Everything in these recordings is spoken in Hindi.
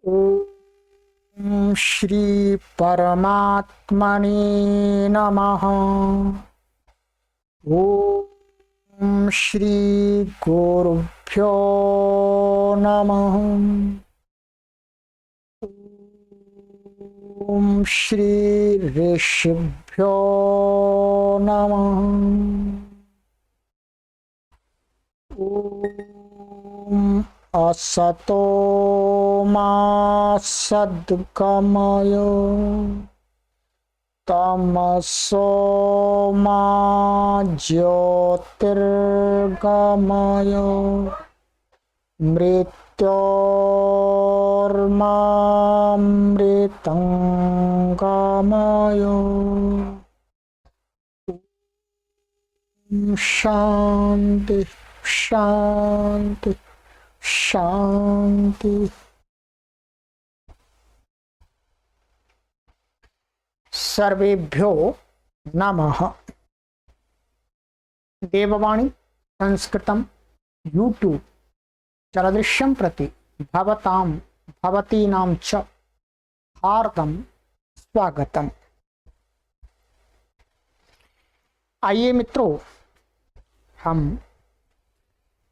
ओम श्री परमात्मने नमः। ओम श्री गुरुभ्यो नमः। ओम श्री ऋषिभ्यो नमः। ओम असतो मा सद्गमय तमसो मा ज्योतिर्गमय मृत्योर्मामृतंगमय। शांति शांति शांति। सर्वेभ्यो नमः। देववाणी संस्कृतम यूट्यूब चलदृश्यम प्रति भवतां भवतीनां च हार्दं स्वागतम। आइए मित्रों, हम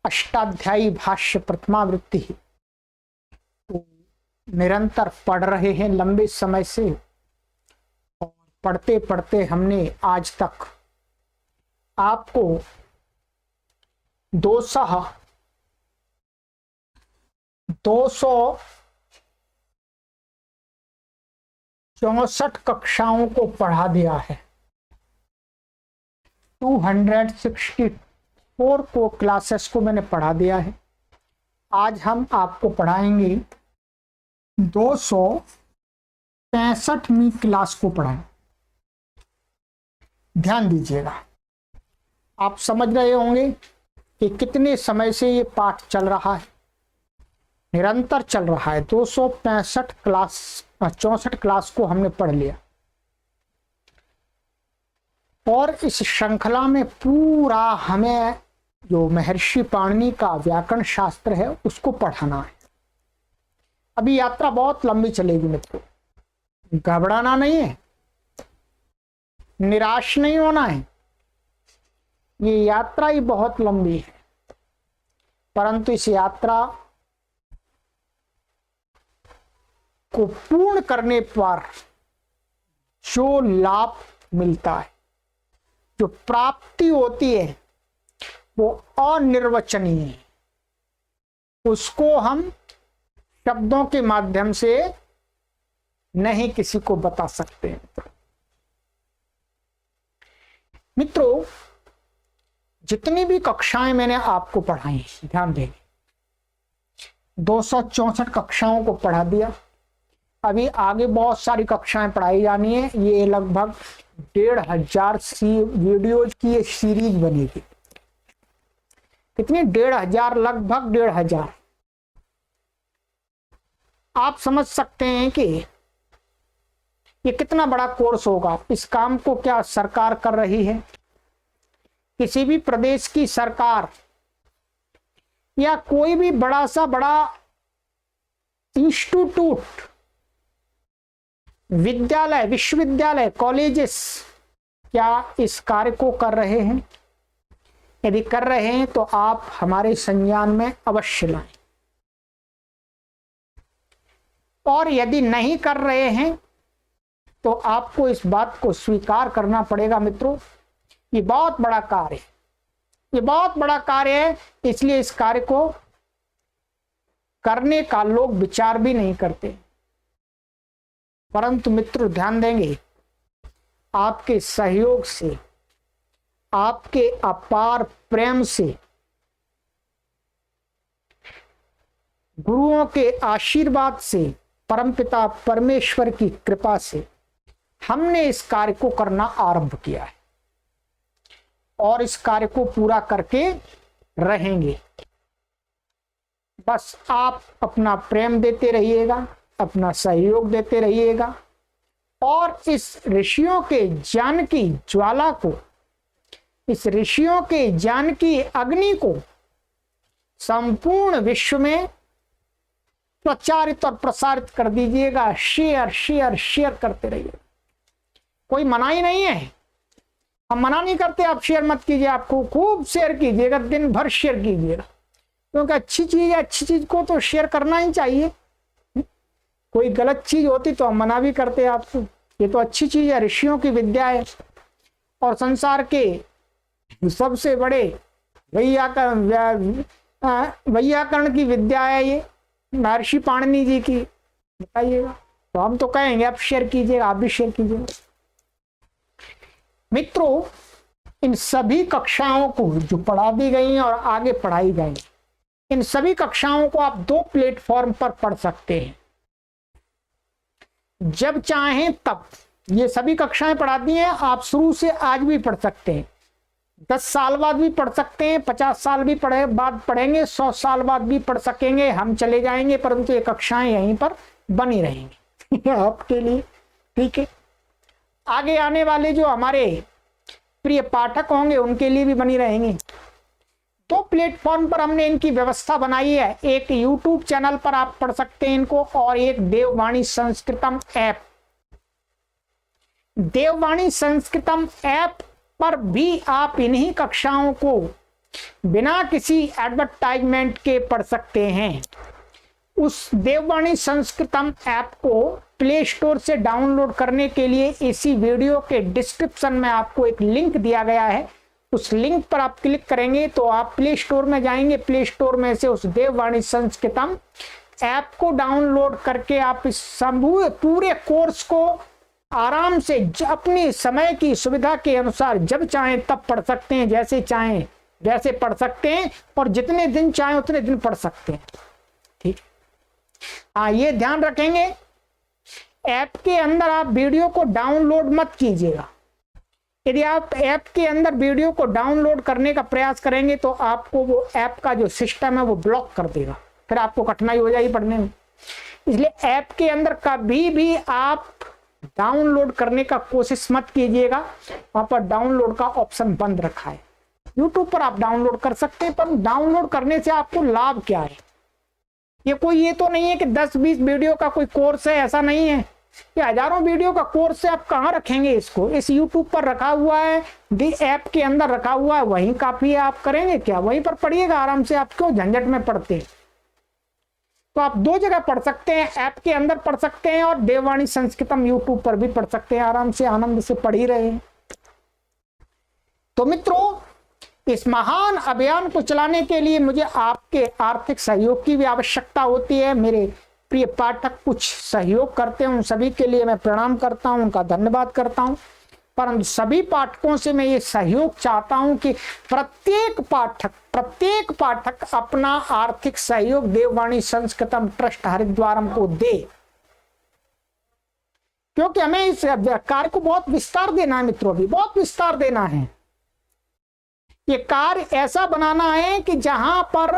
अष्टाध्यायी भाष्य प्रथमावृत्ति को निरंतर पढ़ रहे हैं लंबे समय से, और पढ़ते पढ़ते हमने आज तक आपको 264 कक्षाओं को पढ़ा दिया है। 264 को क्लासेस को मैंने पढ़ा दिया है। आज हम आपको पढ़ाएंगे 265वीं क्लास को पढ़ाएं। ध्यान दीजिएगा, आप समझ रहे होंगे कि कितने समय से ये पाठ चल रहा है, निरंतर चल रहा है। 264 क्लास को हमने पढ़ लिया, और इस श्रृंखला में पूरा हमें जो महर्षि पाणिनि का व्याकरण शास्त्र है उसको पढ़ाना है। अभी यात्रा बहुत लंबी चलेगी मित्रों, घबराना नहीं है, निराश नहीं होना है। ये यात्रा ही बहुत लंबी है, परंतु इस यात्रा को पूर्ण करने पर जो लाभ मिलता है, जो प्राप्ति होती है, वो अनिर्वचनीय है। उसको हम शब्दों के माध्यम से नहीं किसी को बता सकते। मित्रों, जितनी भी कक्षाएं मैंने आपको पढ़ाई, ध्यान देंगे, 264 कक्षाओं को पढ़ा दिया। अभी आगे बहुत सारी कक्षाएं पढ़ाई जानी है। ये लगभग 1500 वीडियोज की ये सीरीज बनेगी। कितनी? 1500, लगभग 1500। आप समझ सकते हैं कि ये कितना बड़ा कोर्स होगा। इस काम को क्या सरकार कर रही है? किसी भी प्रदेश की सरकार या कोई भी बड़ा सा बड़ा इंस्टीट्यूट, विद्यालय, विश्वविद्यालय, कॉलेजेस क्या इस कार्य को कर रहे हैं? यदि कर रहे हैं तो आप हमारे संज्ञान में अवश्य लाएं, और यदि नहीं कर रहे हैं तो आपको इस बात को स्वीकार करना पड़ेगा। मित्रों, ये बहुत बड़ा कार्य है, ये बहुत बड़ा कार्य है, इसलिए इस कार्य को करने का लोग विचार भी नहीं करते। परंतु मित्रों, ध्यान देंगे, आपके सहयोग से, आपके अपार प्रेम से, गुरुओं के आशीर्वाद से, परमपिता परमेश्वर की कृपा से हमने इस कार्य को करना आरंभ किया है, और इस कार्य को पूरा करके रहेंगे। बस आप अपना प्रेम देते रहिएगा, अपना सहयोग देते रहिएगा, और इस ऋषियों के ज्ञान की ज्वाला को, इस ऋषियों के ज्ञान की अग्नि को संपूर्ण विश्व में प्रचारित और प्रसारित कर दीजिएगा, शेयर शेयर शेयर करते रहिए। कोई मना ही नहीं है, हम मना नहीं करते आप शेयर मत कीजिए, आपको खूब शेयर कीजिएगा, दिन भर शेयर कीजिएगा, क्योंकि अच्छी चीज को तो शेयर करना ही चाहिए। कोई गलत चीज होती तो हम मना भी करते आपको, ये तो अच्छी चीज है, ऋषियों की विद्या है और संसार के सबसे बड़े वैयाकरण की विद्या है ये, महर्षि पाणिनि जी की, बताइएगा। तो हम तो कहेंगे आप शेयर कीजिएगा, आप भी शेयर कीजिएगा। मित्रों, इन सभी कक्षाओं को जो पढ़ा दी गई और आगे पढ़ाई जाएंगी, इन सभी कक्षाओं को आप 2 प्लेटफॉर्म पर पढ़ सकते हैं, जब चाहें तब। ये सभी कक्षाएं पढ़ा दी हैं, आप शुरू से आज भी पढ़ सकते हैं, 10 साल बाद भी पढ़ सकते हैं, 50 साल भी बाद पढ़ेंगे, 100 साल बाद भी पढ़ सकेंगे, हम चले जाएंगे, परंतु ये कक्षाएं यहीं पर बनी रहेंगी आपके लिए, ठीक है। आगे आने वाले जो हमारे प्रिय पाठक होंगे उनके लिए भी बनी रहेंगी। 2 प्लेटफॉर्म पर हमने इनकी व्यवस्था बनाई है, एक YouTube चैनल पर आप पढ़ सकते हैं इनको, और एक देववाणी संस्कृतम ऐप। देववाणी संस्कृतम ऐप पर भी आप इन्हीं कक्षाओं को बिना किसी एडवर्टाइजमेंट के पढ़ सकते हैं। उस देववाणी संस्कृतम ऐप को प्ले स्टोर से डाउनलोड करने के लिए इसी वीडियो के डिस्क्रिप्शन में आपको एक लिंक दिया गया है, उस लिंक पर आप क्लिक करेंगे तो आप प्ले स्टोर में जाएंगे, प्ले स्टोर में से उस देववाणी संस्कृतम ऐप को डाउनलोड करके आप इस पूरे कोर्स को आराम से अपनी समय की सुविधा के अनुसार जब चाहें तब पढ़ सकते हैं, जैसे चाहें वैसे पढ़ सकते हैं, और जितने दिन चाहें उतने दिन पढ़ सकते हैं, ठीक। हाँ, ये ध्यान रखेंगे, ऐप के अंदर आप वीडियो को डाउनलोड मत कीजिएगा। यदि आप ऐप के अंदर वीडियो को डाउनलोड करने का प्रयास करेंगे तो आपको वो ऐप का जो सिस्टम है वो ब्लॉक कर देगा, फिर आपको कठिनाई हो जाएगी पढ़ने में। इसलिए ऐप के अंदर कभी भी आप डाउनलोड करने का कोशिश मत कीजिएगा, वहां पर डाउनलोड का ऑप्शन बंद रखा है। यूट्यूब पर आप डाउनलोड कर सकते हैं, पर डाउनलोड करने से आपको लाभ क्या है? ये तो नहीं है कि 10-20 वीडियो का कोई कोर्स है, ऐसा नहीं है। ये हजारों वीडियो का कोर्स है, आप कहाँ रखेंगे इसको? इस यूट्यूब पर रखा हुआ है, दी ऐप के अंदर रखा हुआ है, वहीं काफी है। आप करेंगे क्या? वहीं पर पढ़िएगा आराम से, आप क्यों झंझट में पढ़ते हैं? तो आप 2 जगह पढ़ सकते हैं, ऐप के अंदर पढ़ सकते हैं और देववाणी संस्कृतम यूट्यूब पर भी पढ़ सकते हैं, आराम से आनंद से पढ़ ही रहे हैं। तो मित्रों, इस महान अभियान को चलाने के लिए मुझे आपके आर्थिक सहयोग की भी आवश्यकता होती है। मेरे प्रिय पाठक कुछ सहयोग करते हैं, उन सभी के लिए मैं प्रणाम करता हूं, उनका धन्यवाद करता हूं। परंतु सभी पाठकों से मैं ये सहयोग चाहता हूं कि प्रत्येक पाठक अपना आर्थिक सहयोग देववाणी संस्कृतम ट्रस्ट हरिद्वारम को दे, क्योंकि हमें इस कार्य को बहुत विस्तार देना है मित्रों, भी बहुत विस्तार देना है। ये कार्य ऐसा बनाना है कि जहां पर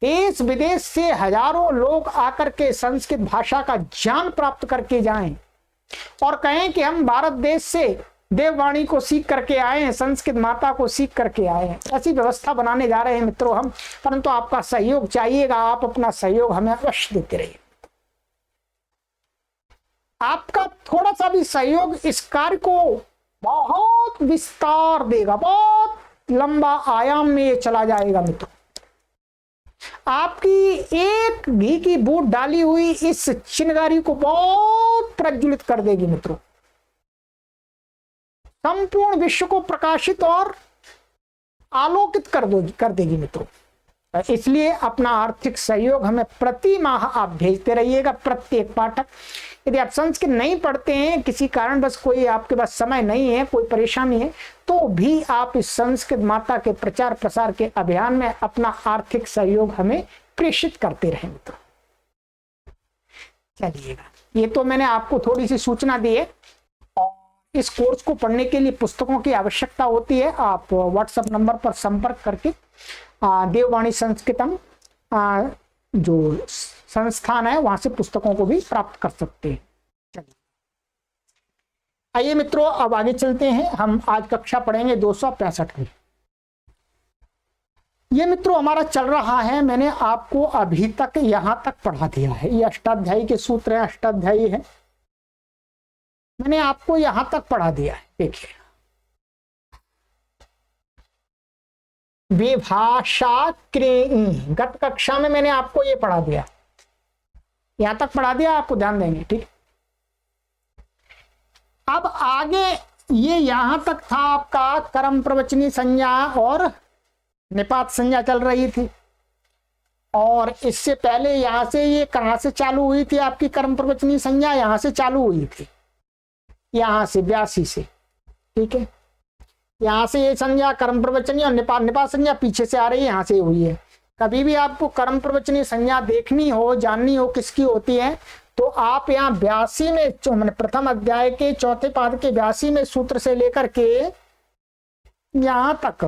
देश विदेश से हजारों लोग आकर के संस्कृत भाषा का ज्ञान प्राप्त करके जाएं और कहें कि हम भारत देश से देववाणी को सीख करके आए हैं, संस्कृत माता को सीख करके आए हैं। ऐसी व्यवस्था बनाने जा रहे हैं मित्रों हम, परंतु आपका सहयोग चाहिएगा। आप अपना सहयोग हमें अवश्य देते रहिए। आपका थोड़ा सा भी सहयोग इस कार्य को बहुत विस्तार देगा, बहुत लंबा आयाम में ये चला जाएगा मित्रों। आपकी एक घी की बूंद डाली हुई इस चिंगारी को बहुत प्रज्वलित कर देगी मित्रों, संपूर्ण विश्व को प्रकाशित और आलोकित कर देगी मित्रों। इसलिए अपना आर्थिक सहयोग हमें प्रति माह आप भेजते रहिएगा, प्रत्येक पाठक। यदि आप संस्कृत नहीं पढ़ते हैं, किसी कारण बस कोई आपके पास समय नहीं है, कोई परेशानी है, तो भी आप इस संस्कृत माता के प्रचार प्रसार के अभियान में अपना आर्थिक सहयोग हमें प्रेषित करते रहें मित्रों। चलिएगा, ये तो मैंने आपको थोड़ी सी सूचना दी है। और इस कोर्स को पढ़ने के लिए पुस्तकों की आवश्यकता होती है। आप व्हाट्सएप नंबर पर संपर्क करके देववाणी संस्कृतम जो संस्थान है वहां से पुस्तकों को भी प्राप्त कर सकते हैं। चलिए, आइए मित्रों, अब आगे चलते हैं। हम आज कक्षा पढ़ेंगे 265 में। ये मित्रों हमारा चल रहा है, मैंने आपको अभी तक यहां तक पढ़ा दिया है। ये अष्टाध्यायी के सूत्र है, अष्टाध्यायी है, मैंने आपको यहां तक पढ़ा दिया है। देखिए, विभाषा क्रेई गत कक्षा में मैंने आपको ये पढ़ा दिया, यहां तक पढ़ा दिया, आपको ध्यान देंगे, ठीक। अब आगे ये यहां तक था आपका कर्म प्रवचनी संज्ञा और निपात संज्ञा चल रही थी, और इससे पहले यहां से ये कहां से चालू हुई थी आपकी कर्म प्रवचनी संज्ञा, यहां से चालू हुई थी, यहां से 82 से, ठीक है। यहां से ये संज्ञा कर्म प्रवचनी और निपात संज्ञा पीछे से आ रही है, यहां से हुई है। कभी भी आपको कर्म प्रवचनी संज्ञा देखनी हो, जाननी हो किसकी होती है, तो आप यहाँ 82 में प्रथम अध्याय के चौथे पाद के 82 में सूत्र से लेकर के यहां तक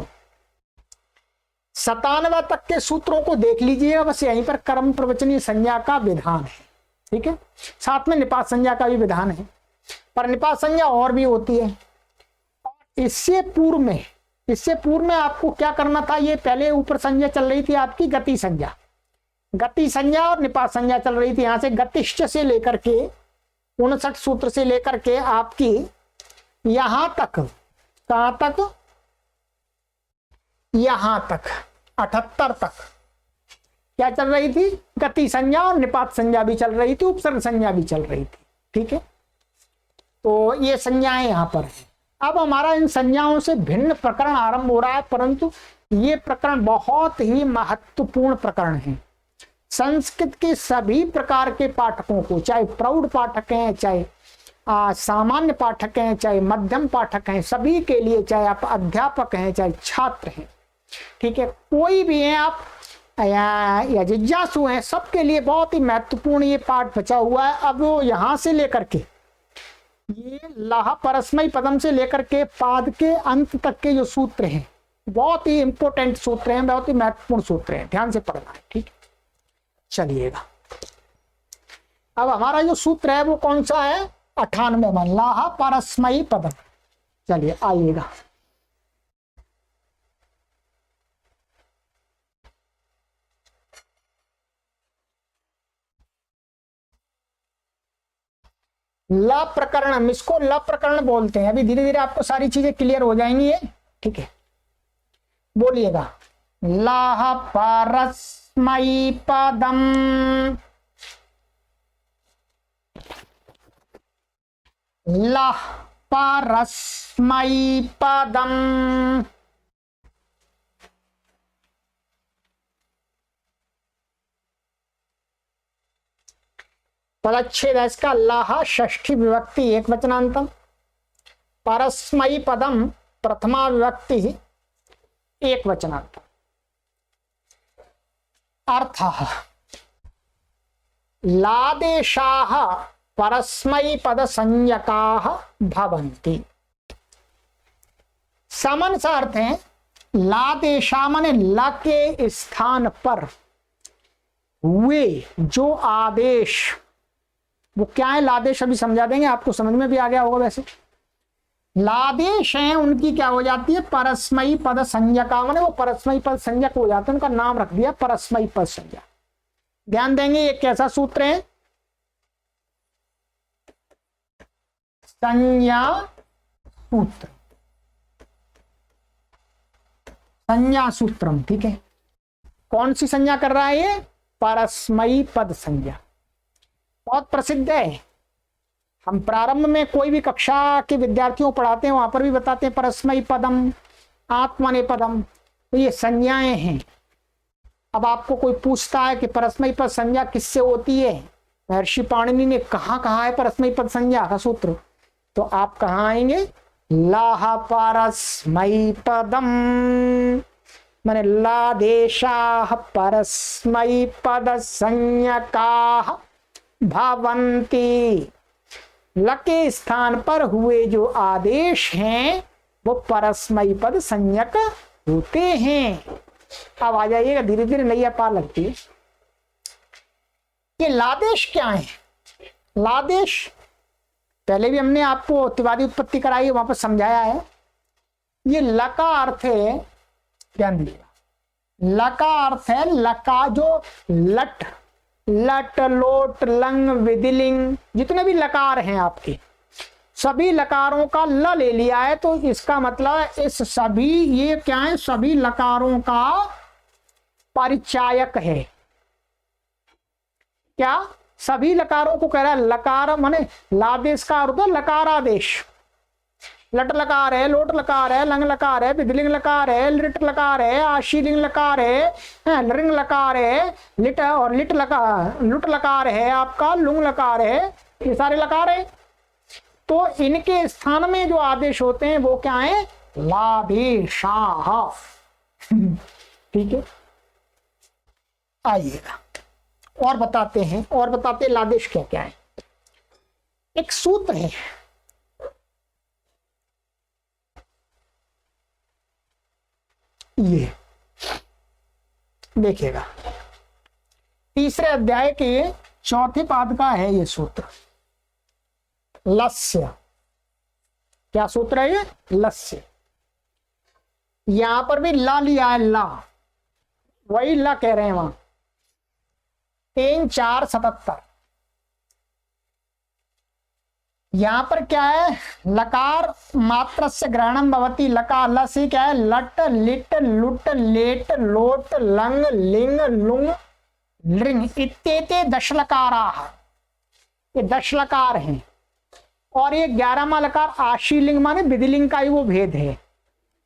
97 तक के सूत्रों को देख लीजिए। बस यहीं पर कर्म प्रवचनी संज्ञा का विधान है, ठीक है। साथ में निपात संज्ञा का भी विधान है, पर निपात संज्ञा और भी होती है। इससे पूर्व में आपको क्या करना था, ये पहले ऊपर संज्ञा चल रही थी आपकी गति संज्ञा, गति संज्ञा और निपात संज्ञा चल रही थी। यहां से गतिश्च से लेकर के 59 सूत्र से लेकर के आपकी यहां तक, कहां तक, यहां तक 78 तक क्या चल रही थी, गति संज्ञा और निपात संज्ञा भी चल रही थी, उपसर्ग संज्ञा भी चल रही थी, ठीक है। तो ये संज्ञाएं यहां पर है। अब हमारा इन संज्ञाओं से भिन्न प्रकरण आरंभ हो रहा है, परंतु ये प्रकरण बहुत ही महत्वपूर्ण प्रकरण है। संस्कृत के सभी प्रकार के पाठकों को, चाहे प्रौढ़ पाठक हैं, चाहे सामान्य पाठक हैं, चाहे मध्यम पाठक हैं, सभी के लिए, चाहे आप अध्यापक हैं, चाहे छात्र हैं, ठीक है, कोई भी हैं आप या जिज्ञासु हैं, सबके लिए बहुत ही महत्वपूर्ण ये पाठ बचा हुआ है। अब वो यहां से लेकर के ये लाह परस्मय पदम से लेकर के पाद के अंत तक के जो सूत्र हैं, बहुत ही इंपॉर्टेंट सूत्र हैं, बहुत ही महत्वपूर्ण सूत्र हैं, ध्यान से पढ़ना है, ठीक। चलिएगा, अब हमारा जो सूत्र है वो कौन सा है, 98वां, लाह परस्मयी पदम। चलिए आइएगा, ल प्रकरण, इसको ल प्रकरण बोलते हैं। अभी धीरे धीरे आपको सारी चीजें क्लियर हो जाएंगी, ठीक है। बोलिएगा, लाह परस्मयी पदम, लाह परस्मयी पदम, पदच्छेद है इसका, लाह षष्ठी विभक्ति एक वचनांतम, परस्मयी पदम प्रथमा विभक्ति एक वचनांतम। अर्थ, लादेशाः परस्मयी पद संज्ञकाः भवन्ति। सामान्य सा अर्थ है, लादेशा माने ला के स्थान पर हुए जो आदेश, वो क्या है लादेश, अभी समझा देंगे, आपको समझ में भी आ गया होगा। वैसे लादेश हैं उनकी क्या हो जाती है, परस्मयी पद संज्ञका, माने वो परस्मयी पद संज्ञक हो जाते हैं, उनका नाम रख दिया परस्मयी पद संज्ञा। ध्यान देंगे ये कैसा सूत्र है, संज्ञा सूत्र, संज्ञा सूत्रम, ठीक है। कौन सी संज्ञा कर रहा है ये, परस्मयी पद संज्ञा, बहुत प्रसिद्ध है। हम प्रारंभ में कोई भी कक्षा के विद्यार्थियों को पढ़ाते हैं, वहां पर भी बताते हैं परस्मयी पदम, आत्मनेपदम, तो ये संज्ञाएं हैं। अब आपको कोई पूछता है कि परस्मयी पद संज्ञा किससे होती है, महर्षि पाणिनि ने कहाँ कहा है परस्मयी पद संज्ञा का सूत्र, तो आप कहाँ आएंगे, लाह परस्मयी पदम, माने लादेशाः परस्मयी पद संज्ञकाः भवन्ति। ल के स्थान पर हुए जो आदेश हैं वो परस्मयी पद संज्ञक होते हैं। अब आ जाइएगा, धीरे धीरे नैया पार लगती है। ये लादेश क्या है, लादेश पहले भी हमने आपको तिवारी उत्पत्ति कराई है, वहां पर समझाया है। ये ल का अर्थ है, ध्यान दीजिएगा, ल का अर्थ है लका, जो लट, लट, लोट, लंग, विधिलिंग, जितने भी लकार हैं आपके, सभी लकारों का ल ले लिया है, तो इसका मतलब इस सभी, ये क्या है, सभी लकारों का परिचायक है। क्या? सभी लकारों को कह रहा है। लकार माने लादेश का अर्थ है लकारादेश। लट लकार है, लोट लकार है, लंग लकार है, विधिलिंग लकार है, लिट लकार है, आशीलिंग लकार है, लृंग लकार है, लिट और लिट लकार, लुट लकार है आपका, लुंग लकार है, ये सारे लकार है। तो इनके स्थान में जो आदेश होते हैं वो क्या है? लादेशाः। ठीक है, आइएगा और बताते हैं, और बताते हैं लादेश क्या क्या है। एक सूत्र है, ये देखिएगा, तीसरे अध्याय के चौथे पाद का है ये सूत्र, लस्य। क्या सूत्र है ये? लस्य। यहां पर भी ला लिया है, ला, वही ला कह रहे हैं वहां, 3 4 77। यहां पर क्या है? लकार मात्र से ग्रहणम भवती, लकार ल से क्या है? लट, लिट, लुट, लेट, लोट, लंग, लिंग, लुंग, लृंग इत्तेते दशलकारा। ये दशलकार हैं। और ये 11वां लकार आशीलिंग माने विधिलिंग का ही वो भेद है,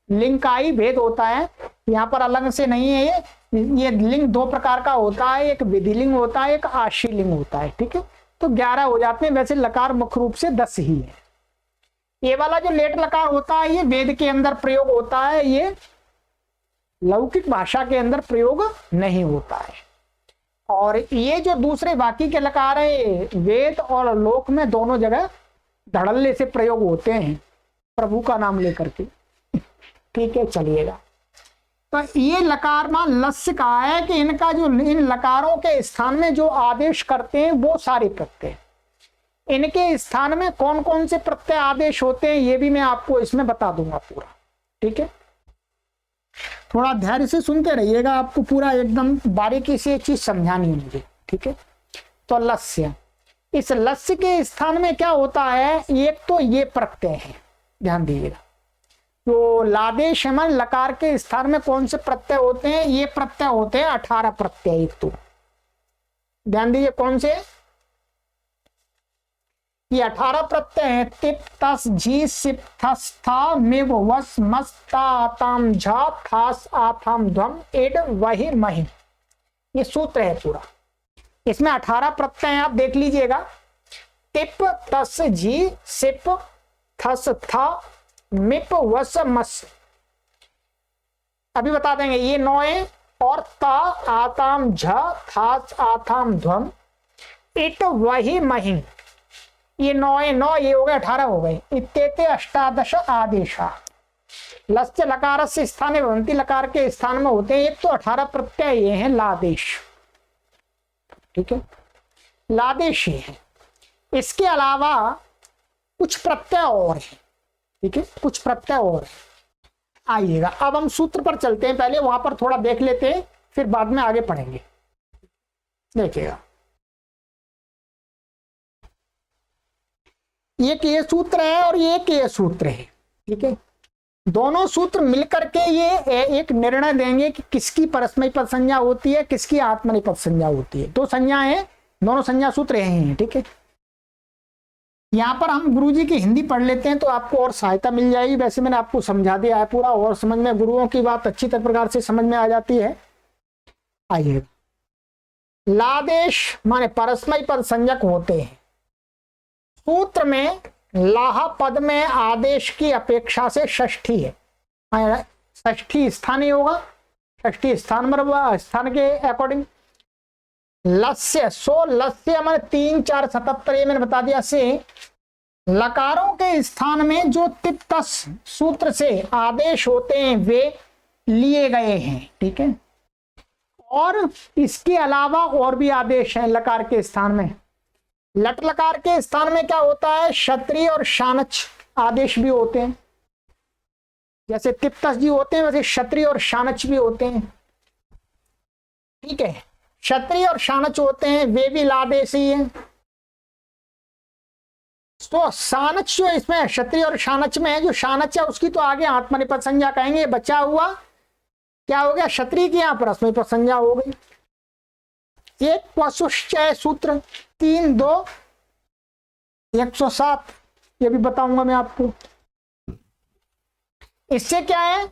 लिंग का ही भेद होता है, यहाँ पर अलग से नहीं है। ये लिंग 2 प्रकार का होता है, एक विधिलिंग होता है, एक आशीलिंग होता है। ठीक है, तो 11 हो जाते हैं। वैसे लकार मुख्य रूप से 10 ही है। ये वाला जो लेट लकार होता है ये वेद के अंदर प्रयोग होता है, ये लौकिक भाषा के अंदर प्रयोग नहीं होता है। और ये जो दूसरे बाकी के लकार है वेद और लोक में दोनों जगह धड़ल्ले से प्रयोग होते हैं प्रभु का नाम लेकर के। ठीक है, चलिएगा। तो ये लकार मान लस्य कहा है कि इनका जो, इन लकारों के स्थान में जो आदेश करते हैं वो सारे प्रत्यय, इनके स्थान में कौन कौन से प्रत्यय आदेश होते हैं ये भी मैं आपको इसमें बता दूंगा पूरा। ठीक है, थोड़ा धैर्य से सुनते रहिएगा, आपको पूरा एकदम बारीकी से एक चीज समझानी है मुझे। ठीक है, तो लस्य, इस लस्य के स्थान में क्या होता है? एक तो ये प्रत्यय है, ध्यान दीजिएगा। तो लादेश मन लकार के स्थान में कौन से प्रत्यय होते हैं? ये प्रत्यय होते हैं 18 प्रत्यय। एक तो ध्यान दीजिए कौन से, ये 18 प्रत्यय है। तिप, तस, झी, सिप, थस, था, मिव, वस, मस, ता, ताम, झा, थास, आथाम, ध्वम, एड, वही, महिम। ये सूत्र है पूरा, इसमें 18 प्रत्यय आप देख लीजिएगा। तिप, तस, झी, सिप, थस, था, मिप, वस, मस। अभी बता देंगे ये 9 है। और ता, आताम, झ, थास, आथाम, ध्वम, इट, वही, महिम, ये 9 है। 9 ये हो गए, 18 हो गए। इत्तेते अष्टादश आदेशा। लस्य लकार से स्थाने भवन्ति, लकार के स्थान में होते हैं। एक तो 18 प्रत्यय ये हैं लादेश। ठीक है, लादेश ये है। इसके अलावा कुछ प्रत्यय और है। ठीक है, कुछ प्रत्यय और है। आइएगा अब हम सूत्र पर चलते हैं, पहले वहां पर थोड़ा देख लेते हैं, फिर बाद में आगे पढ़ेंगे। देखिएगा, एक ये सूत्र है और एक ये सूत्र है। ठीक है, दोनों सूत्र मिलकर के ये एक निर्णय देंगे कि किसकी परस्मैपद संज्ञा होती है, किसकी आत्मनेपद संज्ञा होती है। 2 संज्ञाएं हैं, दोनों संज्ञा सूत्र यही हैं। ठीक है, यहाँ पर हम गुरुजी की हिंदी पढ़ लेते हैं तो आपको और सहायता मिल जाएगी। वैसे मैंने आपको समझा दिया है पूरा, और समझ में गुरुओं की बात अच्छी प्रकार से समझ में आ जाती है। आइए, लादेश माने परस्मैपद संज्ञक होते हैं। सूत्र में लाह पद में आदेश की अपेक्षा से षष्ठी है, षष्ठी स्थानीय होगा, षष्ठी स्थान के अकॉर्डिंग। लस्य, सो लस्य मैंने 3 4 77 ये मैंने बता दिया। से लकारों के स्थान में जो तिप्तस सूत्र से आदेश होते हैं वे लिए गए हैं। ठीक है, और इसके अलावा और भी आदेश हैं लकार के स्थान में। लट लकार के स्थान में क्या होता है? क्षत्रिय और शानच आदेश भी होते हैं। जैसे तिप्तस जी होते हैं वैसे क्षत्रिय और शानच भी होते हैं। ठीक है। क्षत्रिय और शानच होते हैं, वे भी लादेशी हैं। तो शानच जो इसमें क्षत्रिय और शानच में है, जो शानच है उसकी तो आगे आत्मनेपद संज्ञा कहेंगे। बचा हुआ क्या हो गया, क्षत्रिय की यहां पर अस्मैपद संज्ञा हो गई। एक पशुश्चय सूत्र 3-2-107, ये भी बताऊंगा मैं आपको। इससे क्या है,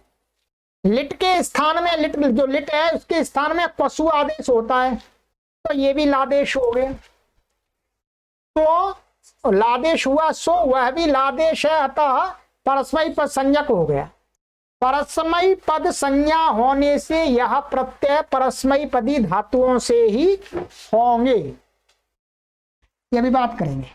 लिट के स्थान में, लिट जो लिट है उसके स्थान में पशु आदेश होता है, तो ये भी लादेश हो गए। तो लादेश हुआ, सो वह भी लादेश है, अतः परस्मयी पद संज्ञक हो गया। परस्मयी पद संज्ञा होने से यह प्रत्यय परस्मयी पदी धातुओं से ही होंगे, यह भी बात करेंगे।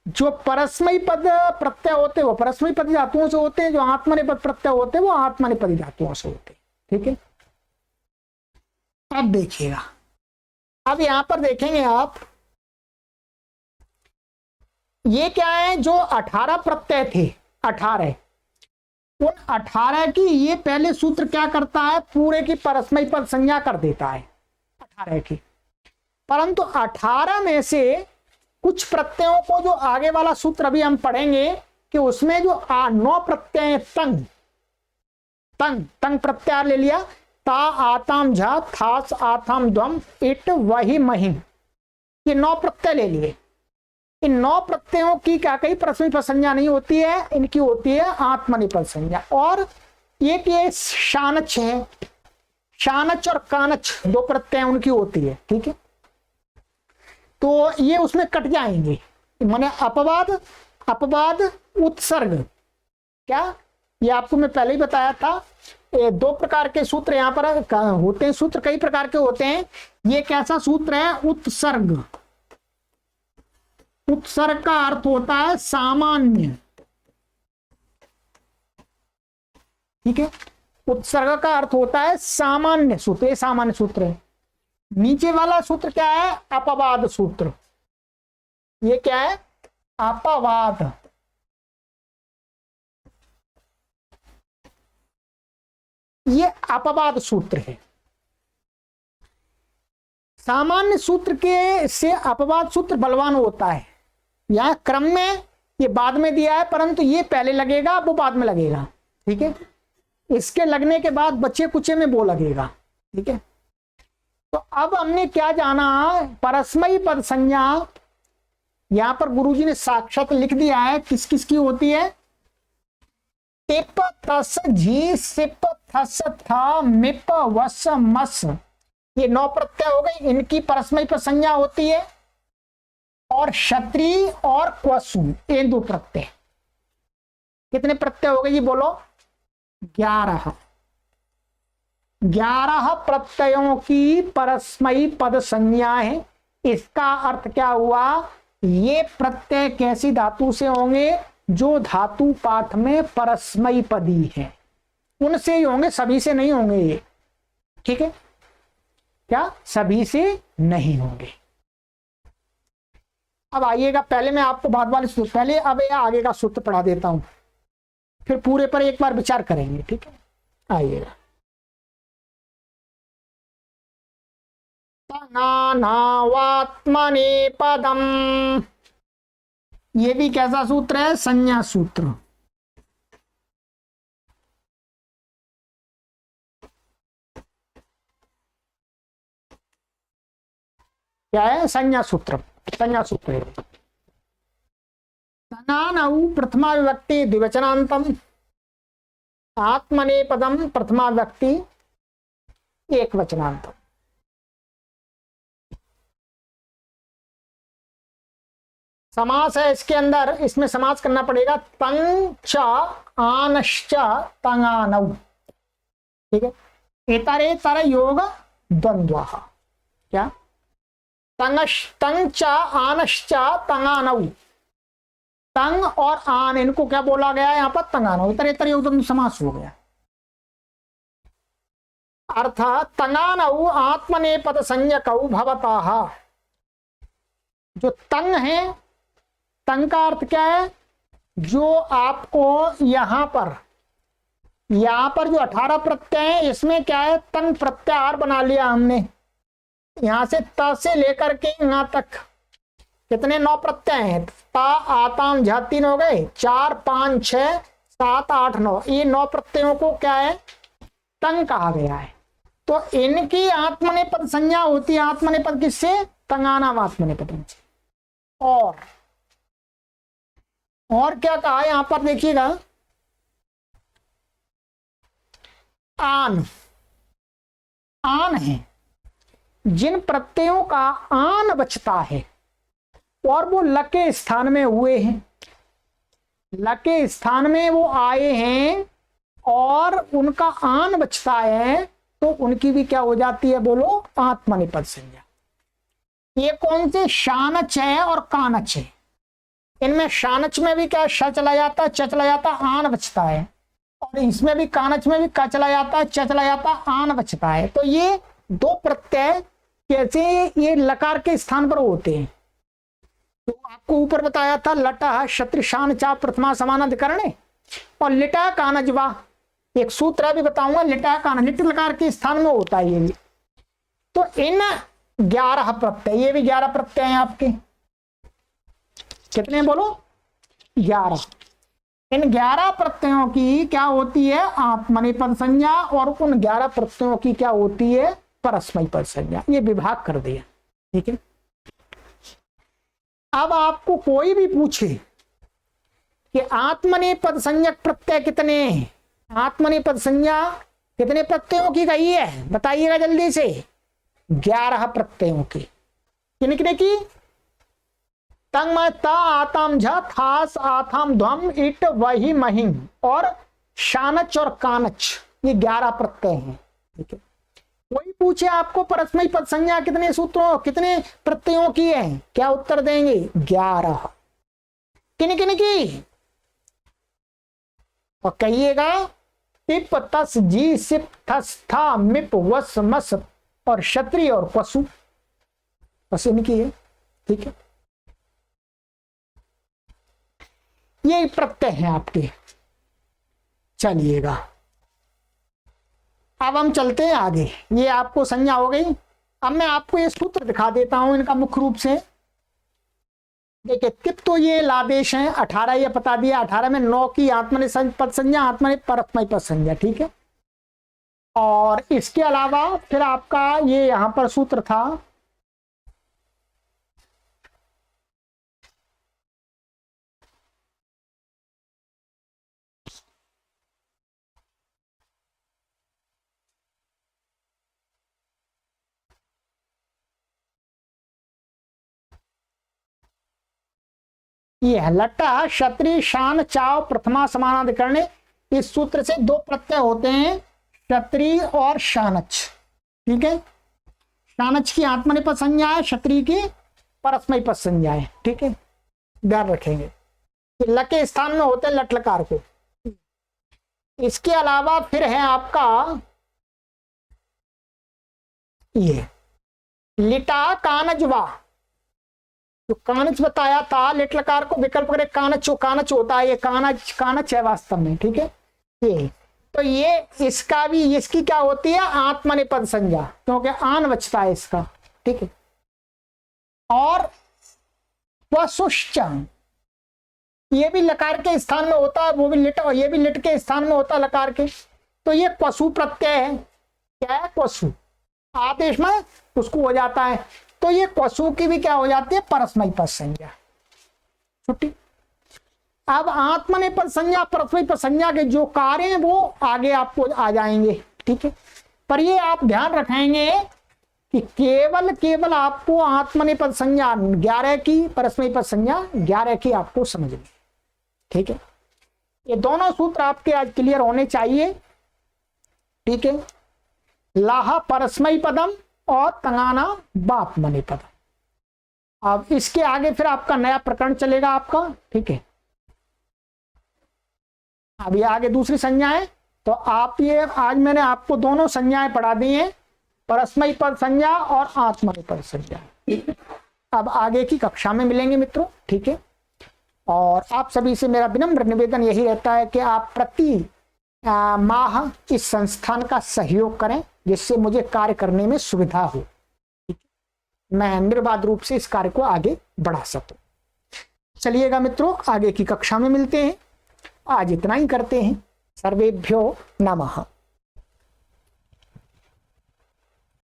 जो परस्मयी पद प्रत्यय होते हैं वो परस्मयी पदी धातुओं से होते हैं, जो आत्मनेपद प्रत्यय होते हैं वो आत्मनेपदी धातुओं से होते हैं। ठीक है, अब देखिएगा, अब यहां पर देखेंगे आप, ये क्या है, जो 18 प्रत्यय थे, 18, उन 18 की ये पहले सूत्र क्या करता है, पूरे की परस्मयी पद संज्ञा कर देता है 18 की। परंतु 18 में से कुछ प्रत्ययों को, जो आगे वाला सूत्र अभी हम पढ़ेंगे, कि उसमें जो 9 प्रत्यय तंग तंग तंग प्रत्यार ले लिया, ता आताम झा थास आथाम ध्वम इट वही महिम, ये 9 प्रत्यय ले लिए। इन 9 प्रत्ययों की क्या कही परस्मयी पद संज्ञा नहीं होती है, इनकी होती है आत्मनेपद संज्ञा। और एक ये शानच है, शानच और कानच 2 प्रत्यय उनकी होती है। ठीक है, तो ये उसमें कट जाएंगे, माने अपवाद अपवाद उत्सर्ग। क्या, ये आपको मैं पहले ही बताया था, 2 प्रकार के सूत्र यहाँ पर होते हैं, सूत्र कई प्रकार के होते हैं। ये कैसा सूत्र है, उत्सर्ग। उत्सर्ग का अर्थ होता है सामान्य। ठीक है, उत्सर्ग का अर्थ होता है सामान्य सूत्र, ये सामान्य सूत्र है। नीचे वाला सूत्र क्या है, अपवाद सूत्र। ये क्या है, अपवाद। ये अपवाद सूत्र है। सामान्य सूत्र के से अपवाद सूत्र बलवान होता है। यहां क्रम में ये बाद में दिया है, परंतु ये पहले लगेगा, वो बाद में लगेगा। ठीक है, इसके लगने के बाद बच्चे कुचे में वो लगेगा। ठीक है, तो अब हमने क्या जाना, परस्मयी पद संज्ञा यहां पर गुरुजी ने साक्षात लिख दिया है, किस किस की होती है। टिप तस झी सिप थस था मिप वस मस, ये 9 प्रत्यय हो गई, इनकी परस्मयी पद संज्ञा होती है। और क्षत्रिय और क्वसु, ये 2 प्रत्यय। कितने प्रत्यय हो गए ये बोलो, 11। 11 प्रत्ययों की परस्मयी पद संज्ञा है। इसका अर्थ क्या हुआ, ये प्रत्यय कैसी धातु से होंगे, जो धातु पाठ में परस्मयी पदी है, उनसे ही होंगे, सभी से नहीं होंगे ये। ठीक है, क्या सभी से नहीं होंगे। अब आइएगा, पहले मैं आपको बाद वाले सूत्र, पहले अब यह आगे का सूत्र पढ़ा देता हूं, फिर पूरे पर एक बार विचार करेंगे। ठीक है, आइएगा। तनानावात्मनेपदम, ये भी कैसा सूत्र है, संज्ञा सूत्र। क्या है, संज्ञा सूत्र, संज्ञा सूत्र है। तनानौ प्रथमा विभक्ति द्विवचनांतम, आत्मनेपदम प्रथमा विभक्ति एक वचनांतम। समास है इसके अंदर, इसमें समास करना पड़ेगा, तंग च आनश्च तंगानौ। ठीक है, एतरे तर योग द्वंद्व। क्या, तंग च आनश्च तंगानौ, तंग और आन इनको क्या बोला गया है यहाँ पर, तंगानौ। इतर योग द्वंद्व समास हो गया। अर्थात तंगानौ आत्मनेपद संज्ञकौ भवतः, जो तंग है, तंग का अर्थ क्या है, जो आपको यहां पर यहाँ पर जो 18 प्रत्यय है इसमें क्या है, तंग प्रत्याहार बना लिया हमने। यहां से त से लेकर के यहां तक कितने 9 प्रत्यय हैं, ता आताम झा 3 हो गए, 4 5 6 7 8 9, ये 9 प्रत्ययों को क्या है, तंग कहा गया है। तो इनकी आत्मनेपद संज्ञा होती है, आत्मनेपद किससे, तंगानाम आत्मनेपदम से। और क्या कहा है यहां पर देखिएगा, आन, आन है जिन प्रत्ययों का आन बचता है और वो ल के स्थान में हुए हैं, ल के स्थान में वो आए हैं और उनका आन बचता है, तो उनकी भी क्या हो जाती है, बोलो, आत्मनेपद संज्ञा। ये कौन से, शानच है और कानच है। इनमें शानच में भी क्या श चला जाता है, च चला जाता, आन बचता है, और इसमें भी कानच में भी क चला जाता है, च चला जाता, आन बचता है। तो ये 2 प्रत्यय कैसे ये लकार के स्थान पर होते हैं। तो आपको ऊपर बताया था, लटा क्षत्रि शान चा प्रथमा समानाधिकरण, और लिटा कानजवा, एक सूत्र भी बताऊंगा, लिटा कान, लिट लकार के स्थान में होता है ये भी। तो इन 11 प्रत्यय, ये भी 11 प्रत्यय हैं आपके, कितने बोलो, 11। इन 11 प्रत्ययों की क्या होती है, आत्मनेपद संज्ञा, और उन 11 प्रत्ययों की क्या होती है, परस्मैपद संज्ञा। ये विभाग कर दिया, ठीक है। अब आपको कोई भी पूछे कि आत्मनेपद संज्ञक प्रत्यय कितने हैं, आत्मनेपद संज्ञा कितने प्रत्ययों की गई है, बताइएगा जल्दी से। 11 प्रत्ययों की। किन की, तंग में ता आताम झ थास आथाम ध्वम इट वही महिम और शानच और कानच, ये 11 प्रत्यय हैं, ठीक है। कोई पूछे आपको परस्मैपद संज्ञा कितने सूत्रों, कितने प्रत्ययों की है, क्या उत्तर देंगे, 11। किन किन की, और कहिएगा, टिप तस जी सिप थस था मिप वस मस और क्षत्रिय और पशु, बस इनकी है, ठीक है। ये प्रत्यय हैं आपके। चलिएगा अब हम चलते हैं आगे, ये आपको संज्ञा हो गई। अब मैं आपको ये सूत्र दिखा देता हूं इनका मुख्य रूप से। देखिए, तिप तो ये लादेश हैं, 18 ये बता दिया, 18 में 9 की आत्मनेपद संज्ञा, परस्मैपद संज्ञा, ठीक है। और इसके अलावा फिर आपका ये यहां पर सूत्र था, ये है लट्टा क्षत्रि शान चाव प्रथमा समानाधिकरण। इस सूत्र से 2 प्रत्यय होते हैं, क्षत्रि और शानच, ठीक है। शानच की आत्मनेपद संज्ञा है, क्षत्रि की परस्मैपद संज्ञा है, ठीक है, ध्यान रखेंगे। ल के स्थान में होते हैं लट लकार को। इसके अलावा फिर है आपका ये लिटा कानजवा, जो कानच बताया था, लिट लकार को विकल्प करे कानच, जो कानच होता है, ये कानच कानच है वास्तव में, ठीक है। ये तो ये इसका भी, इसकी क्या होती है, आत्मनेपद संज्ञा, क्योंकि आन बचता है इसका, ठीक है। और वसुश्च, ये भी लकार के स्थान में होता है, वो भी लिट, और ये भी लिट के स्थान में होता है लकार के। तो ये क्वसु प्रत्यय है, क्या है, क्वसु, आदेश में उसको हो जाता है। तो ये क्वसु की भी क्या हो जाती है, परस्मैपद संज्ञा, छुट्टी। अब आत्मनेपद संज्ञा परस्मैपद संज्ञा के जो कार्य हैं वो आगे आपको आ जाएंगे, ठीक है। पर ये आप ध्यान रखेंगे कि केवल आपको आत्मनेपद संज्ञा 11 की, परस्मैपद संज्ञा 11 की आपको समझनी, ठीक है। ये दोनों सूत्र आपके आज क्लियर होने चाहिए, ठीक है। लाहा परस्मैपदम और तंगाना बात्मनेपदम। अब इसके आगे फिर आपका नया प्रकरण चलेगा आपका, ठीक है। अभी आगे दूसरी संज्ञाएं, तो आप ये आज मैंने आपको दोनों संज्ञाएं पढ़ा दी हैं, परस्मैपद संज्ञा और आत्मनेपद संज्ञा, ठीक है। अब आगे की कक्षा में मिलेंगे मित्रों, ठीक है। और आप सभी से मेरा विनम्र निवेदन यही रहता है कि आप प्रति माह इस संस्थान का सहयोग करें जिससे मुझे कार्य करने में सुविधा हो, मैं निर्बाध रूप से इस कार्य को आगे बढ़ा सकूं। चलिएगा मित्रों, आगे की कक्षा में मिलते हैं। आज इतना ही करते हैं। सर्वेभ्यो नमः।